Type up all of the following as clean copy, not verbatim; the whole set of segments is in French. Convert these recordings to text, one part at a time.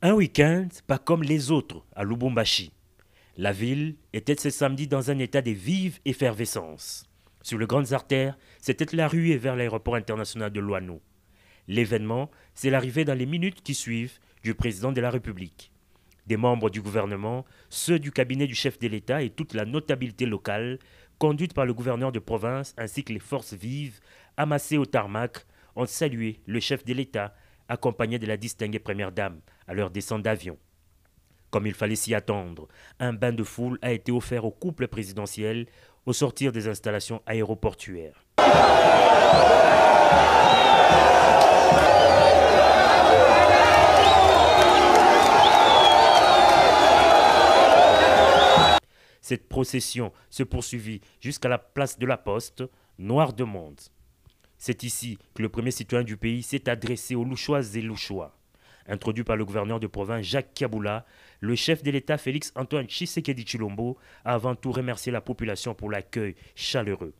Un week-end pas comme les autres à Lubumbashi. La ville était ce samedi dans un état de vive effervescence. Sur les grandes artères, c'était la ruée vers l'aéroport international de Luano. L'événement, c'est l'arrivée dans les minutes qui suivent du président de la République. Des membres du gouvernement, ceux du cabinet du chef de l'État et toute la notabilité locale, conduite par le gouverneur de province ainsi que les forces vives, amassées au tarmac, ont salué le chef de l'État, accompagné de la distinguée première dame, à leur descente d'avion. Comme il fallait s'y attendre, un bain de foule a été offert au couple présidentiel au sortir des installations aéroportuaires. Cette procession se poursuivit jusqu'à la place de la Poste, noire de monde. C'est ici que le premier citoyen du pays s'est adressé aux Louchoises et Louchois. Introduit par le gouverneur de province Jacques Kaboula, le chef de l'État Félix-Antoine Tshisekedi Tshilombo a avant tout remercié la population pour l'accueil chaleureux.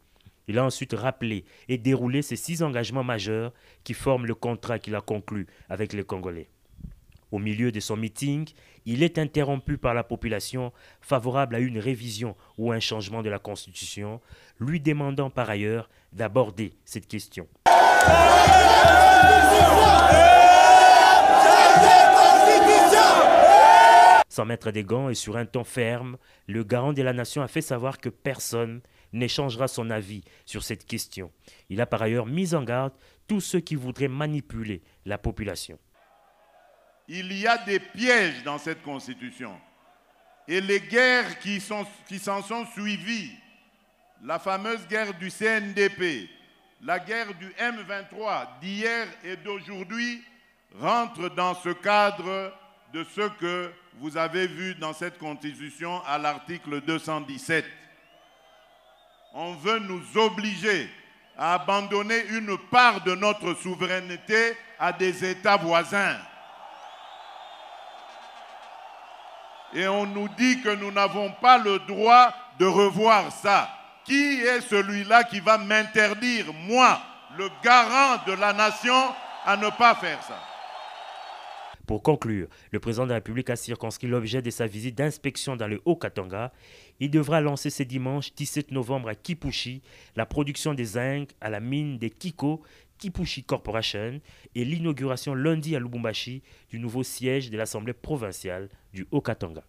Il a ensuite rappelé et déroulé ces 6 engagements majeurs qui forment le contrat qu'il a conclu avec les Congolais. Au milieu de son meeting, il est interrompu par la population favorable à une révision ou un changement de la Constitution, lui demandant par ailleurs d'aborder cette question. Sans mettre des gants et sur un ton ferme, le garant de la nation a fait savoir que personne n'échangera son avis sur cette question. Il a par ailleurs mis en garde tous ceux qui voudraient manipuler la population. Il y a des pièges dans cette constitution. Et les guerres qui s'en sont suivies, la fameuse guerre du CNDP, la guerre du M23 d'hier et d'aujourd'hui, rentrent dans ce cadre de ce que vous avez vu dans cette constitution à l'article 217. On veut nous obliger à abandonner une part de notre souveraineté à des États voisins. Et on nous dit que nous n'avons pas le droit de revoir ça. Qui est celui-là qui va m'interdire, moi, le garant de la nation, à ne pas faire ça? Pour conclure, le président de la République a circonscrit l'objet de sa visite d'inspection dans le Haut-Katanga. Il devra lancer ce dimanche 17 novembre à Kipushi la production des zinc à la mine de Kiko, Kipushi Corporation, et l'inauguration lundi à Lubumbashi du nouveau siège de l'Assemblée provinciale du Haut-Katanga.